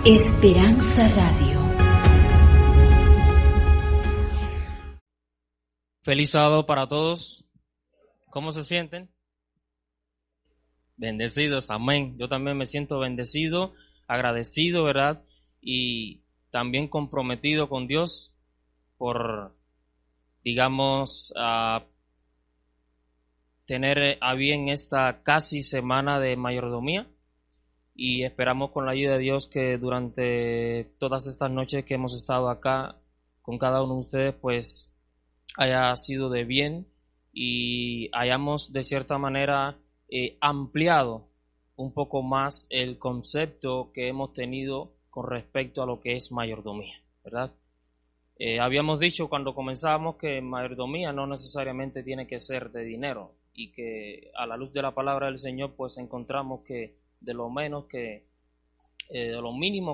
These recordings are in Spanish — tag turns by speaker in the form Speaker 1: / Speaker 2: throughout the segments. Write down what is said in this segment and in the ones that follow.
Speaker 1: Esperanza Radio.
Speaker 2: Feliz sábado para todos. ¿Cómo se sienten? Bendecidos, amén. Yo también me siento bendecido, agradecido, ¿verdad? Y también comprometido con Dios por, digamos, tener a bien esta casi semana de mayordomía. Y esperamos con la ayuda de Dios que durante todas estas noches que hemos estado acá con cada uno de ustedes, pues haya sido de bien y hayamos de cierta manera ampliado un poco más el concepto que hemos tenido con respecto a lo que es mayordomía, ¿verdad? Habíamos dicho cuando comenzábamos que mayordomía no necesariamente tiene que ser de dinero y que a la luz de la palabra del Señor pues encontramos que de lo mínimo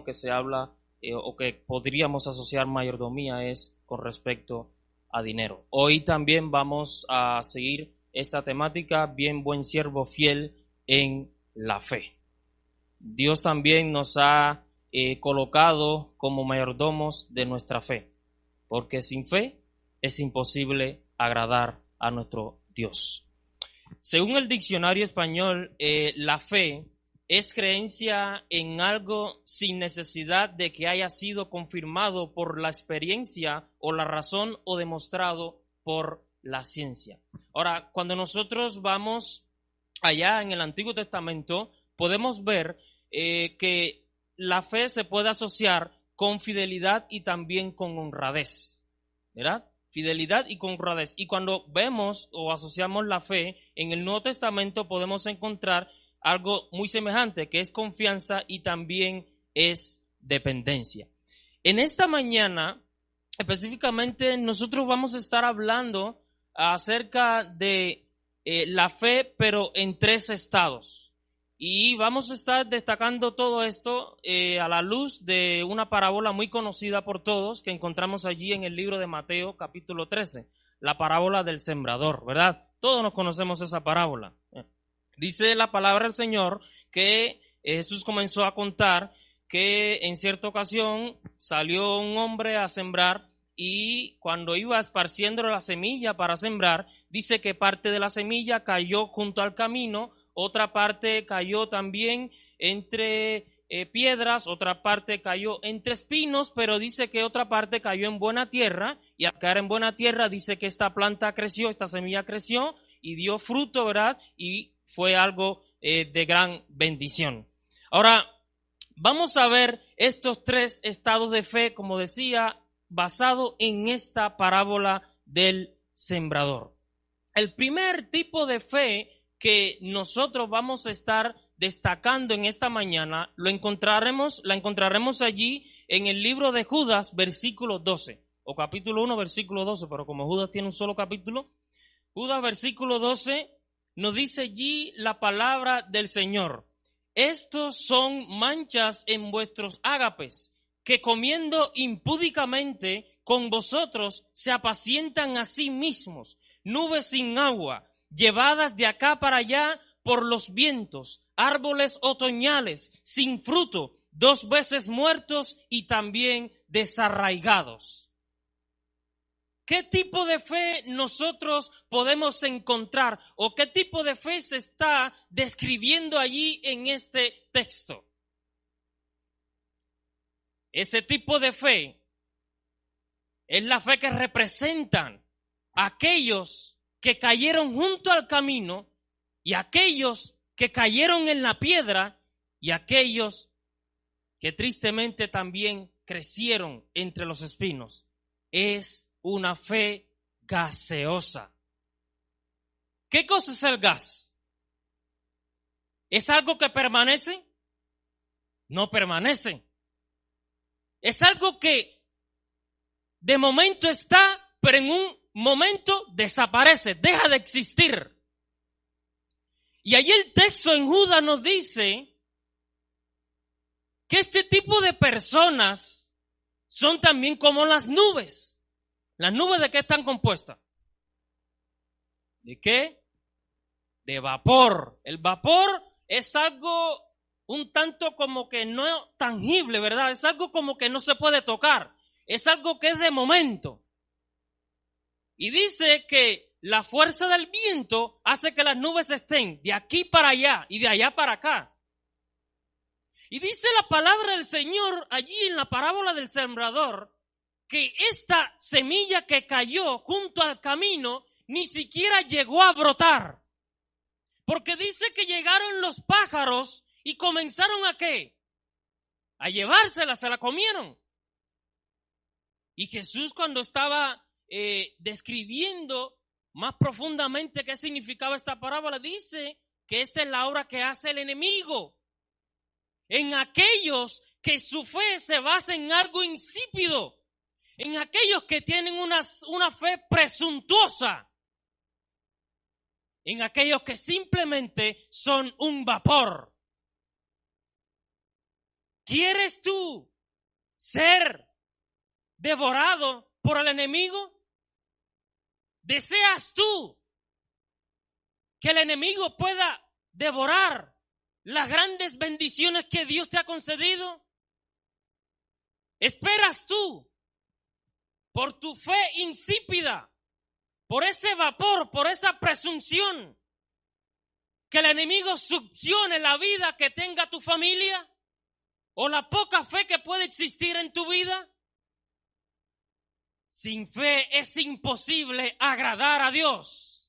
Speaker 2: que se habla o que podríamos asociar mayordomía es con respecto a dinero. Hoy también vamos a seguir esta temática, bien buen siervo fiel en la fe. Dios también nos ha colocado como mayordomos de nuestra fe, porque sin fe es imposible agradar a nuestro Dios. Según el diccionario español, la fe es creencia en algo sin necesidad de que haya sido confirmado por la experiencia o la razón o demostrado por la ciencia. Ahora, cuando nosotros vamos allá en el Antiguo Testamento, podemos ver que la fe se puede asociar con fidelidad y también con honradez, ¿verdad? Fidelidad y con honradez. Y cuando vemos o asociamos la fe en el Nuevo Testamento, podemos encontrar algo muy semejante, que es confianza y también es dependencia. En esta mañana, específicamente, nosotros vamos a estar hablando acerca de la fe, pero en 3 estados. Y vamos a estar destacando todo esto a la luz de una parábola muy conocida por todos que encontramos allí en el libro de Mateo, capítulo 13, la parábola del sembrador, ¿verdad? Todos nos conocemos esa parábola. Dice la palabra del Señor que Jesús comenzó a contar que en cierta ocasión salió un hombre a sembrar y cuando iba esparciendo la semilla para sembrar, dice que parte de la semilla cayó junto al camino, otra parte cayó también entre piedras, otra parte cayó entre espinos, pero dice que otra parte cayó en buena tierra y al caer en buena tierra dice que esta planta creció, esta semilla creció y dio fruto, ¿verdad? Y fue algo de gran bendición. Ahora, vamos a ver estos 3 estados de fe, como decía, basado en esta parábola del sembrador. El primer tipo de fe que nosotros vamos a estar destacando en esta mañana, la encontraremos allí en el libro de Judas, versículo 12, o capítulo 1, versículo 12, pero como Judas tiene un solo capítulo, Judas, versículo 12, nos dice allí la palabra del Señor. Estos son manchas en vuestros ágapes, que comiendo impúdicamente con vosotros se apacientan a sí mismos, nubes sin agua, llevadas de acá para allá por los vientos, árboles otoñales, sin fruto, 2 veces muertos y también desarraigados. ¿Qué tipo de fe nosotros podemos encontrar o qué tipo de fe se está describiendo allí en este texto? Ese tipo de fe es la fe que representan aquellos que cayeron junto al camino y aquellos que cayeron en la piedra y aquellos que tristemente también crecieron entre los espinos. Es una fe gaseosa. ¿Qué cosa es el gas? ¿Es algo que permanece? No permanece. Es algo que de momento está, pero en un momento desaparece, deja de existir. Y allí el texto en Judas nos dice que este tipo de personas son también como las nubes. ¿Las nubes de qué están compuestas? ¿De qué? De vapor. El vapor es algo un tanto como que no tangible, ¿verdad? Es algo como que no se puede tocar. Es algo que es de momento. Y dice que la fuerza del viento hace que las nubes estén de aquí para allá y de allá para acá. Y dice la palabra del Señor allí en la parábola del sembrador que esta semilla que cayó junto al camino ni siquiera llegó a brotar. Porque dice que llegaron los pájaros y comenzaron ¿a qué? A llevársela, se la comieron. Y Jesús, cuando estaba describiendo más profundamente qué significaba esta parábola, dice que esta es la obra que hace el enemigo en aquellos que su fe se basa en algo insípido, en aquellos que tienen una fe presuntuosa, en aquellos que simplemente son un vapor. ¿Quieres tú ser devorado por el enemigo? ¿Deseas tú que el enemigo pueda devorar las grandes bendiciones que Dios te ha concedido? ¿Esperas tú, por tu fe insípida, por ese vapor, por esa presunción, que el enemigo succione la vida que tenga tu familia o la poca fe que puede existir en tu vida? Sin fe es imposible agradar a Dios.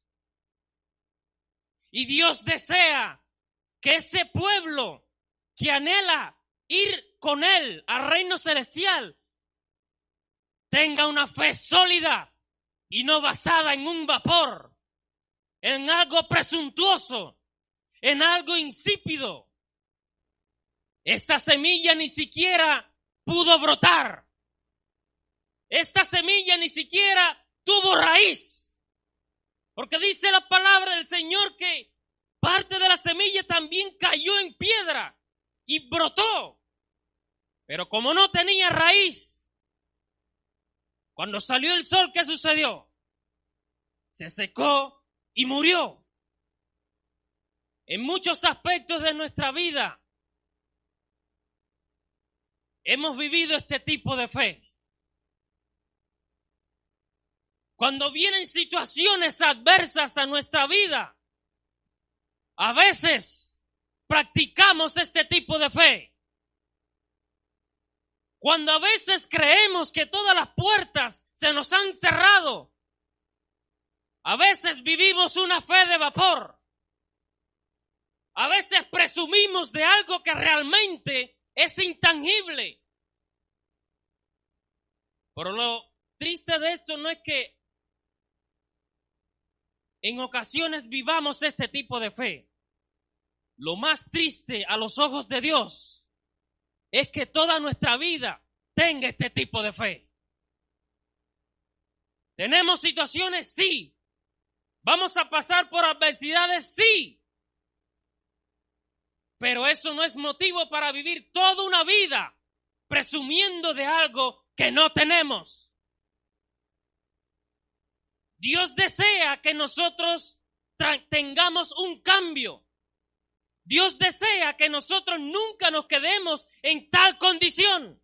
Speaker 2: Y Dios desea que ese pueblo que anhela ir con Él al reino celestial tenga una fe sólida y no basada en un vapor, en algo presuntuoso, en algo insípido. Esta semilla ni siquiera pudo brotar. Esta semilla ni siquiera tuvo raíz. Porque dice la palabra del Señor que parte de la semilla también cayó en piedra y brotó. Pero como no tenía raíz, cuando salió el sol, ¿qué sucedió? Se secó y murió. En muchos aspectos de nuestra vida hemos vivido este tipo de fe. Cuando vienen situaciones adversas a nuestra vida, a veces practicamos este tipo de fe. Cuando a veces creemos que todas las puertas se nos han cerrado, a veces vivimos una fe de vapor. A veces presumimos de algo que realmente es intangible. Pero lo triste de esto no es que en ocasiones vivamos este tipo de fe. Lo más triste a los ojos de Dios es que toda nuestra vida tenga este tipo de fe. ¿Tenemos situaciones? Sí. ¿Vamos a pasar por adversidades? Sí. Pero eso no es motivo para vivir toda una vida presumiendo de algo que no tenemos. Dios desea que nosotros tengamos un cambio. Dios desea que nosotros nunca nos quedemos en tal condición.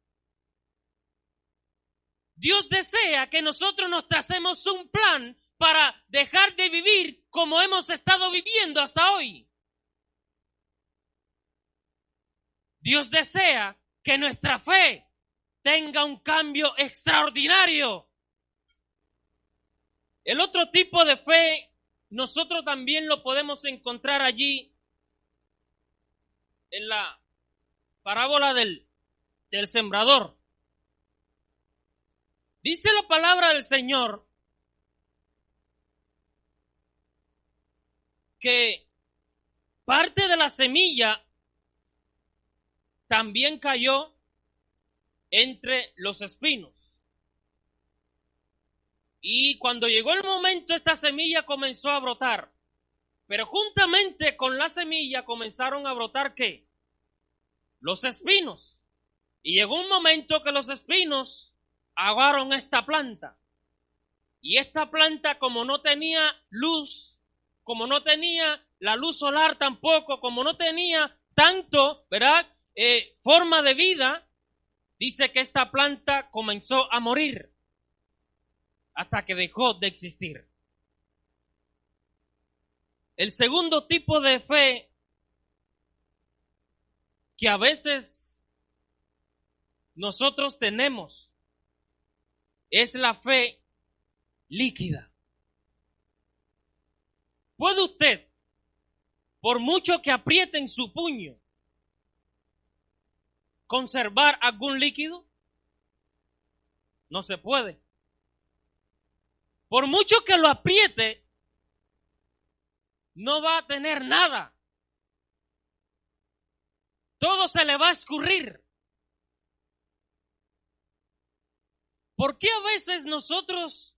Speaker 2: Dios desea que nosotros nos tracemos un plan para dejar de vivir como hemos estado viviendo hasta hoy. Dios desea que nuestra fe tenga un cambio extraordinario. El otro tipo de fe, nosotros también lo podemos encontrar allí en la parábola del sembrador. Dice la palabra del Señor que parte de la semilla también cayó entre los espinos. Y cuando llegó el momento, esta semilla comenzó a brotar. Pero juntamente con la semilla comenzaron a brotar ¿qué? Los espinos. Y llegó un momento que los espinos ahogaron esta planta. Y esta planta, como no tenía luz, como no tenía la luz solar tampoco, como no tenía tanto, ¿verdad? Forma de vida, dice que esta planta comenzó a morir hasta que dejó de existir. El segundo tipo de fe que a veces nosotros tenemos es la fe líquida. ¿Puede usted, por mucho que apriete en su puño, conservar algún líquido? No se puede. Por mucho que lo apriete, no va a tener nada. Todo se le va a escurrir. ¿Por qué a veces nosotros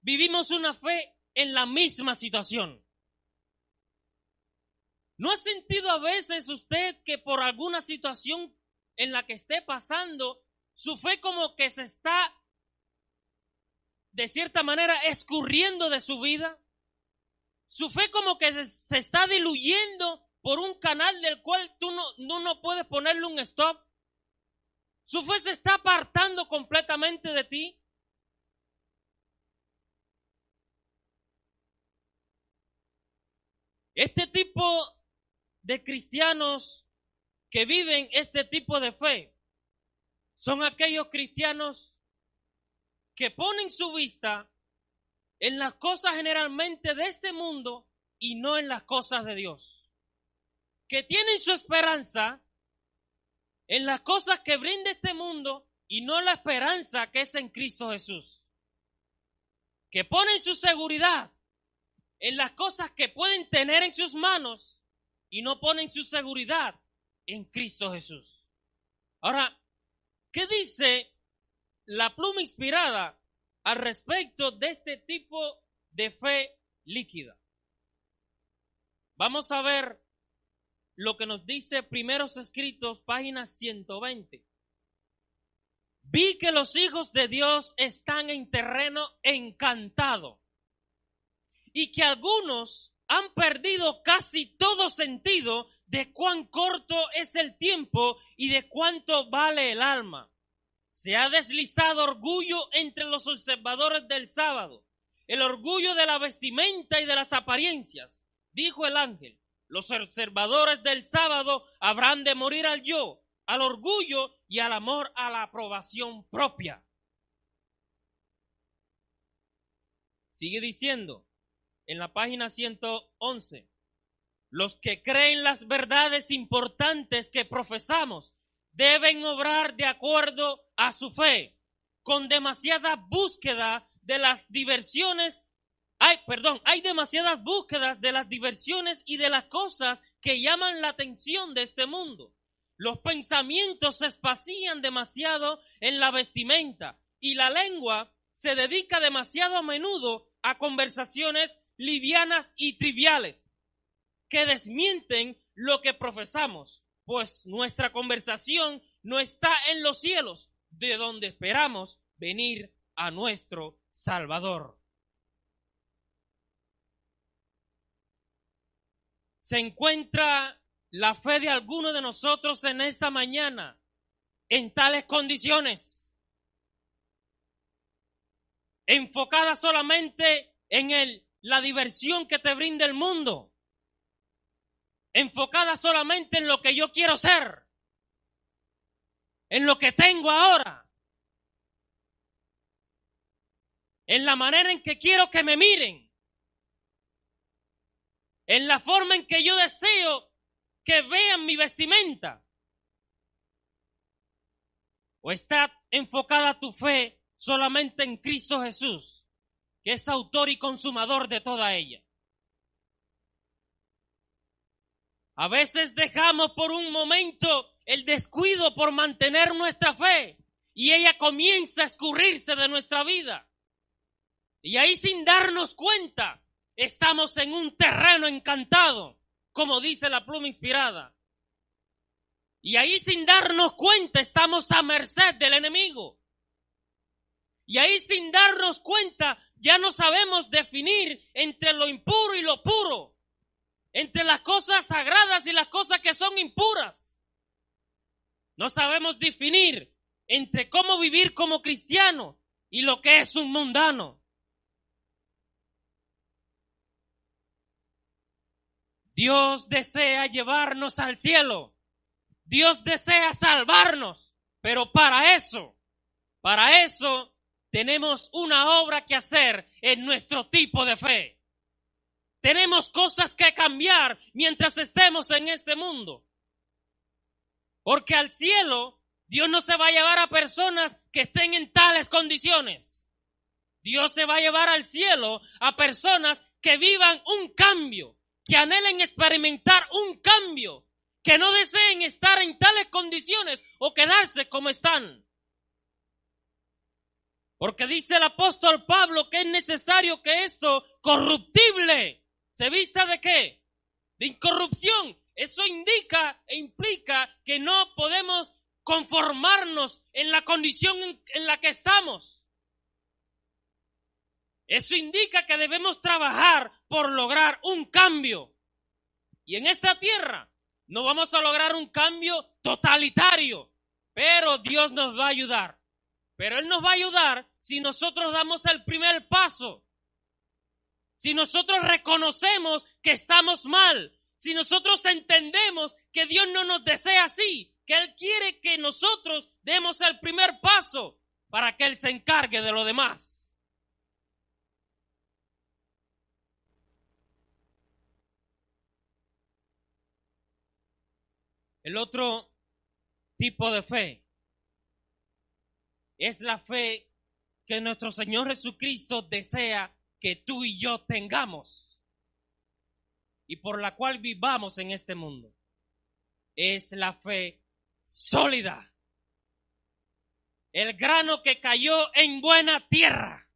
Speaker 2: vivimos una fe en la misma situación? ¿No ha sentido a veces usted que por alguna situación en la que esté pasando, su fe como que se está, de cierta manera, escurriendo de su vida? Su fe como que se está diluyendo por un canal del cual tú no puedes ponerle un stop. Su fe se está apartando completamente de ti. Este tipo de cristianos que viven este tipo de fe son aquellos cristianos que ponen su vista en las cosas generalmente de este mundo y no en las cosas de Dios. Que tienen su esperanza en las cosas que brinda este mundo y no la esperanza que es en Cristo Jesús. Que ponen su seguridad en las cosas que pueden tener en sus manos y no ponen su seguridad en Cristo Jesús. Ahora, ¿qué dice la pluma inspirada al respecto de este tipo de fe líquida? Vamos a ver lo que nos dice Primeros Escritos, página 120. Vi que los hijos de Dios están en terreno encantado y que algunos han perdido casi todo sentido de cuán corto es el tiempo y de cuánto vale el alma. Se ha deslizado orgullo entre los observadores del sábado, el orgullo de la vestimenta y de las apariencias. Dijo el ángel: los observadores del sábado habrán de morir al yo, al orgullo y al amor a la aprobación propia. Sigue diciendo en la página 111, los que creen las verdades importantes que profesamos deben obrar de acuerdo a su fe, con demasiada búsqueda de las diversiones. Hay demasiadas búsquedas de las diversiones y de las cosas que llaman la atención de este mundo. Los pensamientos se espacían demasiado en la vestimenta y la lengua se dedica demasiado a menudo a conversaciones livianas y triviales que desmienten lo que profesamos, pues nuestra conversación no está en los cielos, de donde esperamos venir a nuestro Salvador. ¿Se encuentra la fe de alguno de nosotros en esta mañana en tales condiciones? Enfocada solamente en la diversión que te brinda el mundo. Enfocada solamente en lo que yo quiero ser. En lo que tengo ahora. En la manera en que quiero que me miren. En la forma en que yo deseo que vean mi vestimenta. ¿O está enfocada tu fe solamente en Cristo Jesús, que es autor y consumador de toda ella? A veces dejamos por un momento el descuido por mantener nuestra fe y ella comienza a escurrirse de nuestra vida. Y ahí, sin darnos cuenta, estamos en un terreno encantado, como dice la pluma inspirada. Y ahí, sin darnos cuenta, estamos a merced del enemigo. Y ahí, sin darnos cuenta, ya no sabemos definir entre lo impuro y lo puro. entre las cosas sagradas y las cosas que son impuras. No sabemos definir entre cómo vivir como cristiano y lo que es un mundano. Dios desea llevarnos al cielo. Dios desea salvarnos. Pero para eso tenemos una obra que hacer en nuestro tipo de fe. Tenemos cosas que cambiar mientras estemos en este mundo. Porque al cielo, Dios no se va a llevar a personas que estén en tales condiciones. Dios se va a llevar al cielo a personas que vivan un cambio, que anhelen experimentar un cambio, que no deseen estar en tales condiciones o quedarse como están. Porque dice el apóstol Pablo que es necesario que esto corruptible se vista ¿de qué? De incorrupción. Eso indica e implica que no podemos conformarnos en la condición en la que estamos. Eso indica que debemos trabajar por lograr un cambio. Y en esta tierra no vamos a lograr un cambio totalitario, pero Dios nos va a ayudar. Pero Él nos va a ayudar si nosotros damos el primer paso. Si nosotros reconocemos que estamos mal, si nosotros entendemos que Dios no nos desea así, que Él quiere que nosotros demos el primer paso para que Él se encargue de lo demás. El otro tipo de fe es la fe que nuestro Señor Jesucristo desea que tú y yo tengamos y por la cual vivamos en este mundo. Es la fe sólida. El grano que cayó en buena tierra.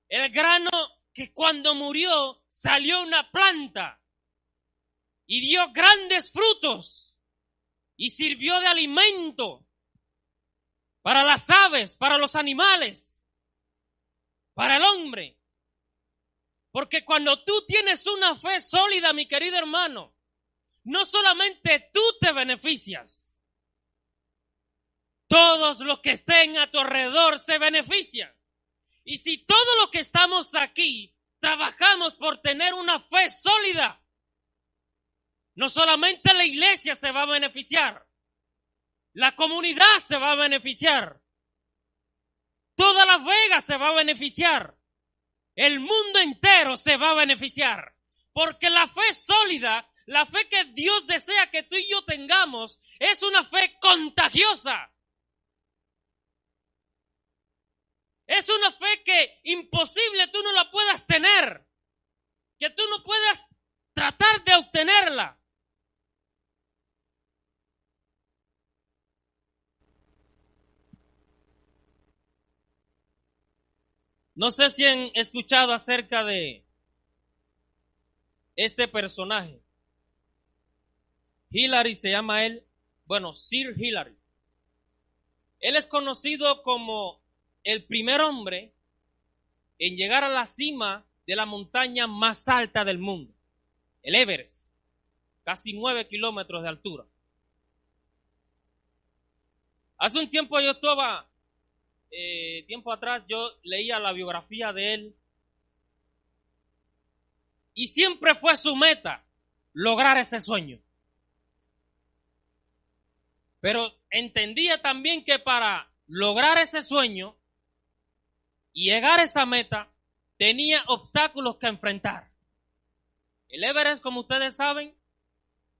Speaker 2: El grano que cuando murió salió una planta y dio grandes frutos y sirvió de alimento para las aves, para los animales, para el hombre. Porque cuando tú tienes una fe sólida, mi querido hermano, no solamente tú te beneficias, todos los que estén a tu alrededor se benefician. Y si todos los que estamos aquí trabajamos por tener una fe sólida, no solamente la iglesia se va a beneficiar, la comunidad se va a beneficiar, toda Las Vegas se va a beneficiar, el mundo entero se va a beneficiar, porque la fe sólida, la fe que Dios desea que tú y yo tengamos, es una fe contagiosa. Es una fe que imposible tú no la puedas tener, que tú no puedas tratar de obtenerla. No sé si han escuchado acerca de este personaje. Hillary se llama él, Sir Hillary. Él es conocido como el primer hombre en llegar a la cima de la montaña más alta del mundo, el Everest, casi 9 kilómetros de altura. Hace un tiempo tiempo atrás yo leía la biografía de él y siempre fue su meta lograr ese sueño. Pero entendía también que para lograr ese sueño y llegar a esa meta tenía obstáculos que enfrentar. El Everest, como ustedes saben,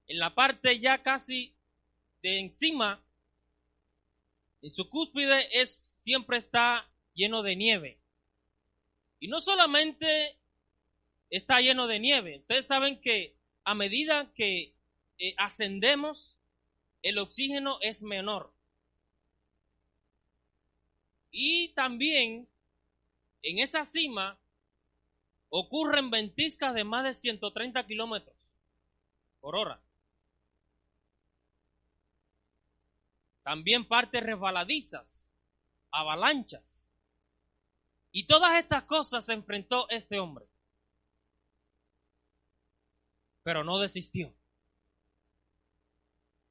Speaker 2: en la parte ya casi de encima, en su cúspide siempre está lleno de nieve. Y no solamente está lleno de nieve, ustedes saben que a medida que ascendemos, el oxígeno es menor. Y también en esa cima ocurren ventiscas de más de 130 kilómetros por hora. También partes resbaladizas, avalanchas. Y todas estas cosas se enfrentó este hombre. pero no desistió.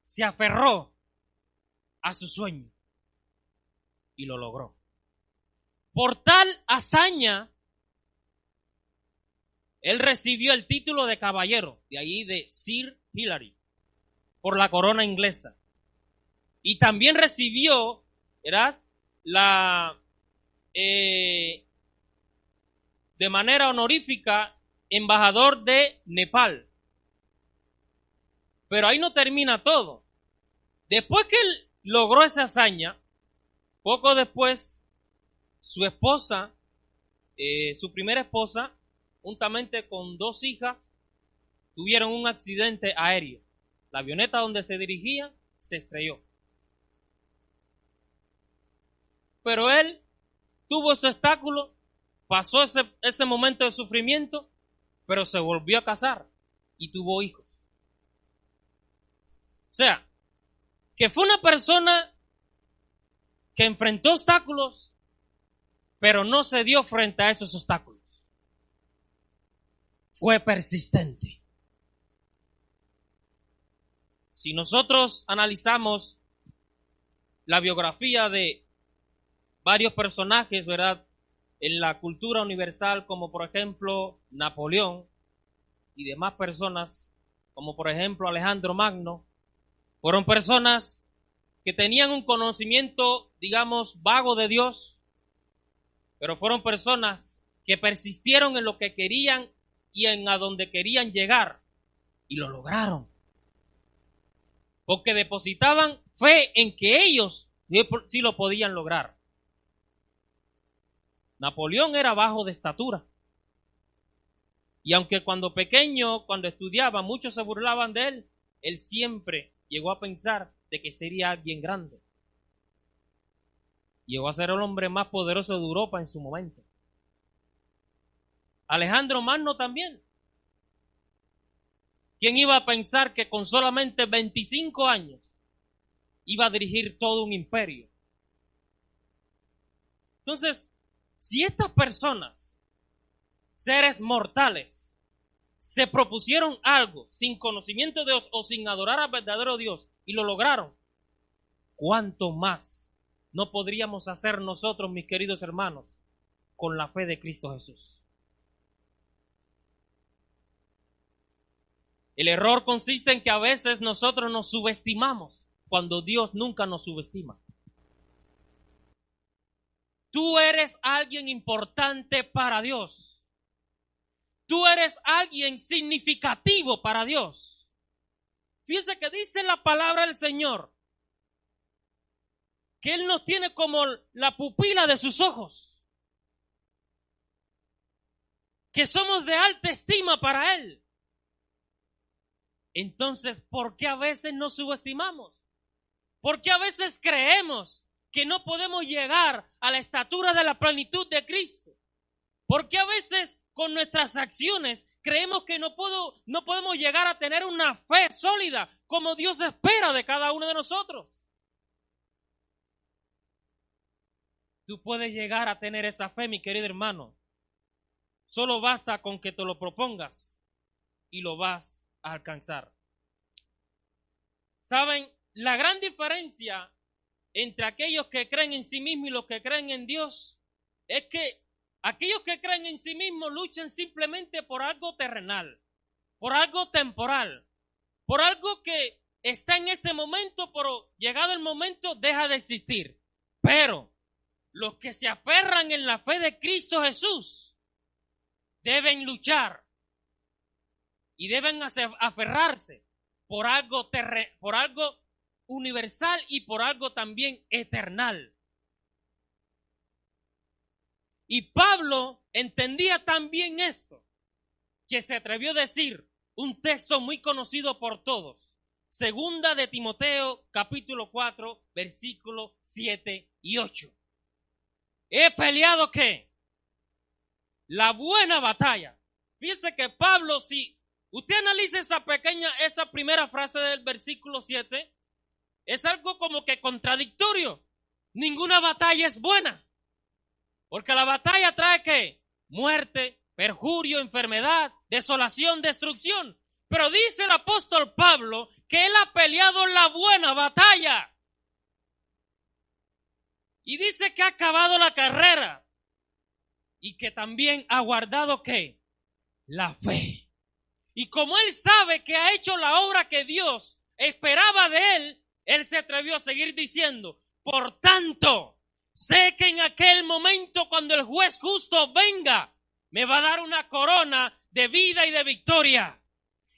Speaker 2: Se aferró a su sueño y lo logró. Por tal hazaña, él recibió el título de caballero, de allí de Sir Hilary, por la corona inglesa. Y también recibió, ¿verdad?, de manera honorífica, embajador de Nepal. Pero ahí no termina todo. Después que él logró esa hazaña, poco después, su esposa, su primera esposa, juntamente con 2 hijas, tuvieron un accidente aéreo. La avioneta donde se dirigía se estrelló. Pero él tuvo ese obstáculo, pasó ese momento de sufrimiento, pero se volvió a casar y tuvo hijos. O sea, que fue una persona que enfrentó obstáculos, pero no se dio frente a esos obstáculos. Fue persistente. Si nosotros analizamos la biografía de varios personajes, ¿verdad?, en la cultura universal, como por ejemplo Napoleón y demás personas, como por ejemplo Alejandro Magno, fueron personas que tenían un conocimiento, digamos, vago de Dios, pero fueron personas que persistieron en lo que querían y en a donde querían llegar, y lo lograron. Porque depositaban fe en que ellos sí lo podían lograr. Napoleón era bajo de estatura. Y aunque cuando pequeño, cuando estudiaba, muchos se burlaban de él, él siempre llegó a pensar de que sería alguien grande. Llegó a ser el hombre más poderoso de Europa en su momento. Alejandro Magno también. ¿Quién iba a pensar que con solamente 25 años iba a dirigir todo un imperio? Entonces, si estas personas, seres mortales, se propusieron algo sin conocimiento de Dios o sin adorar al verdadero Dios y lo lograron, ¿cuánto más no podríamos hacer nosotros, mis queridos hermanos, con la fe de Cristo Jesús? El error consiste en que a veces nosotros nos subestimamos cuando Dios nunca nos subestima. Tú eres alguien importante para Dios. Tú eres alguien significativo para Dios. Fíjese que dice la palabra del Señor que Él nos tiene como la pupila de sus ojos, que somos de alta estima para Él. Entonces, ¿por qué a veces nos subestimamos? ¿Por qué a veces creemos que no podemos llegar a la estatura de la plenitud de Cristo? ¿Por qué a veces con nuestras acciones creemos que no podemos llegar a tener una fe sólida como Dios espera de cada uno de nosotros? Tú puedes llegar a tener esa fe, mi querido hermano. Solo basta con que te lo propongas y lo vas a alcanzar. ¿Saben? La gran diferencia entre aquellos que creen en sí mismos y los que creen en Dios es que aquellos que creen en sí mismos luchan simplemente por algo terrenal, por algo temporal, por algo que está en este momento, pero llegado el momento deja de existir. Pero los que se aferran en la fe de Cristo Jesús deben luchar y deben aferrarse por algo universal y por algo también eternal. Y Pablo entendía también esto, que se atrevió a decir un texto muy conocido por todos. Segunda de Timoteo, capítulo 4, versículos 7 y 8. He peleado, ¿qué? La buena batalla. Fíjese que Pablo, si usted analiza esa primera frase del versículo 7, es algo como que contradictorio. Ninguna batalla es buena. Porque la batalla trae ¿qué? Muerte, perjurio, enfermedad, desolación, destrucción.
Speaker 3: Pero dice el apóstol Pablo que él ha peleado la buena batalla. Y dice que ha acabado la carrera. Y que también ha guardado, ¿qué? La fe. Y como él sabe que ha hecho la obra que Dios esperaba de él, él se atrevió a seguir diciendo, por tanto, sé que en aquel momento cuando el juez justo venga, me va a dar una corona de vida y de victoria.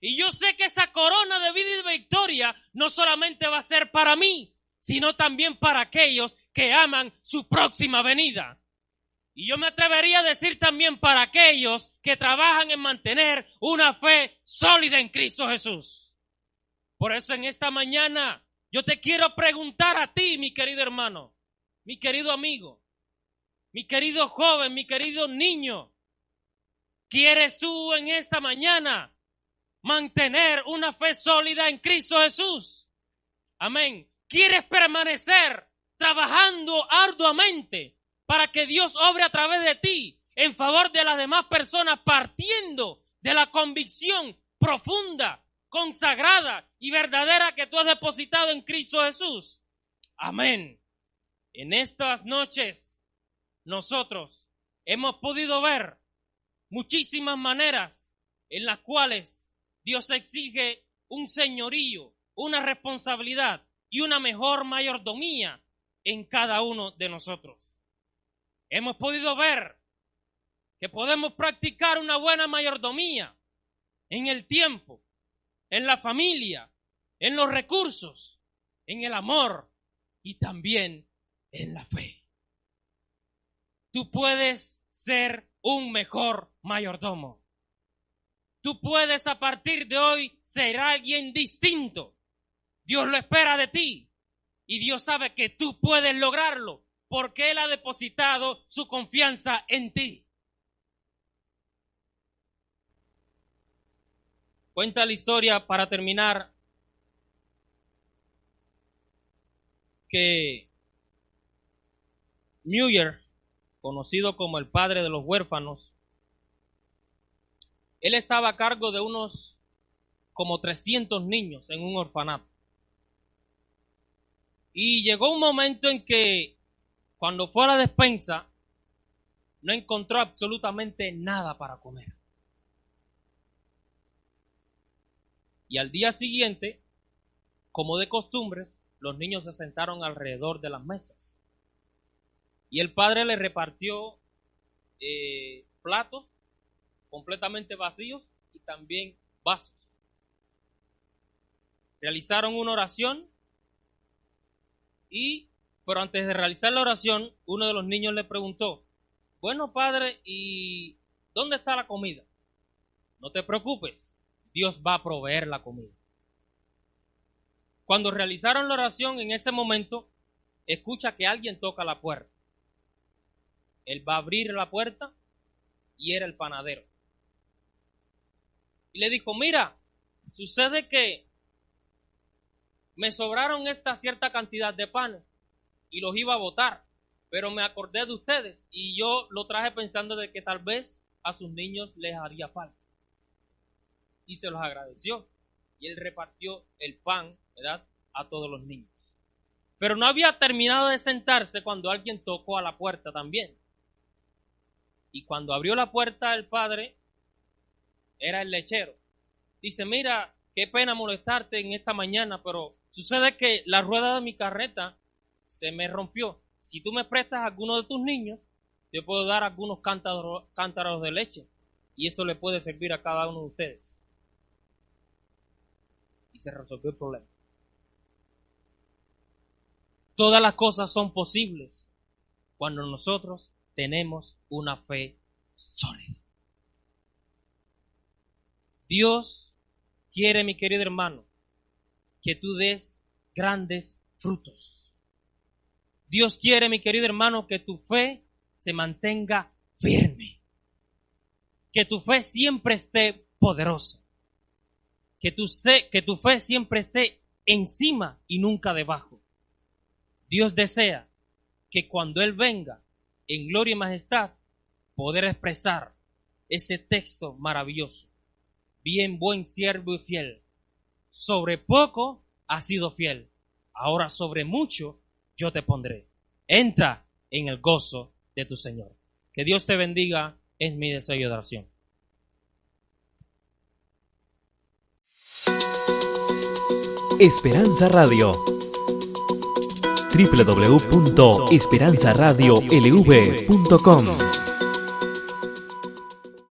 Speaker 3: Y yo sé que esa corona de vida y de victoria no solamente va a ser para mí, sino también para aquellos que aman su próxima venida. Y yo me atrevería a decir también para aquellos que trabajan en mantener una fe sólida en Cristo Jesús. Por eso en esta mañana yo te quiero preguntar a ti, mi querido hermano, mi querido amigo, mi querido joven, mi querido niño. ¿Quieres tú en esta mañana mantener una fe sólida en Cristo Jesús? Amén. ¿Quieres permanecer trabajando arduamente para que Dios obre a través de ti en favor de las demás personas, partiendo de la convicción profunda, consagrada y verdadera que tú has depositado en Cristo Jesús? Amén. En estas noches nosotros hemos podido ver muchísimas maneras en las cuales Dios exige un señorío, una responsabilidad y una mejor mayordomía en cada uno de nosotros. Hemos podido ver que podemos practicar una buena mayordomía en el tiempo, en la familia, en los recursos, en el amor y también en la fe. Tú puedes ser un mejor mayordomo. Tú puedes a partir de hoy ser alguien distinto. Dios lo espera de ti y Dios sabe que tú puedes lograrlo porque Él ha depositado su confianza en ti.
Speaker 2: Cuenta la historia, para terminar, que Mueller, conocido como el padre de los huérfanos, él estaba a cargo de unos como 300 niños en un orfanato. Y llegó un momento en que cuando fue a la despensa no encontró absolutamente nada para comer. Y al día siguiente, como de costumbres, los niños se sentaron alrededor de las mesas. Y el padre les repartió platos completamente vacíos y también vasos. Realizaron una oración pero antes de realizar la oración, uno de los niños le preguntó, bueno, padre, ¿y dónde está la comida? No te preocupes, Dios va a proveer la comida. Cuando realizaron la oración, en ese momento, escucha que alguien toca la puerta. Él va a abrir la puerta y era el panadero. Y le dijo, mira, sucede que me sobraron esta cierta cantidad de panes y los iba a botar, pero me acordé de ustedes y yo lo traje pensando de que tal vez a sus niños les haría falta. Y se los agradeció y él repartió el pan, ¿verdad?, a todos los niños. Pero no había terminado de sentarse cuando alguien tocó a la puerta también. Y cuando abrió la puerta el padre, era el lechero. Dice, mira, qué pena molestarte en esta mañana, pero sucede que la rueda de mi carreta se me rompió. Si tú me prestas a alguno de tus niños, te puedo dar algunos cántaros de leche. Y eso le puede servir a cada uno de ustedes. Y se resolvió el problema. Todas las cosas son posibles cuando nosotros tenemos una fe sólida. Dios quiere, mi querido hermano, que tú des grandes frutos. Dios quiere, mi querido hermano, que tu fe se mantenga firme. Que tu fe siempre esté poderosa. Que tu fe siempre esté encima y nunca debajo. Dios desea que cuando Él venga en gloria y majestad, poder expresar ese texto maravilloso.
Speaker 3: bien buen siervo y fiel. Sobre poco has sido fiel, ahora sobre mucho yo te pondré. Entra en el gozo de tu Señor. Que Dios te bendiga, es mi deseo de oración.
Speaker 4: Esperanza Radio. www.esperanzaradiolv.com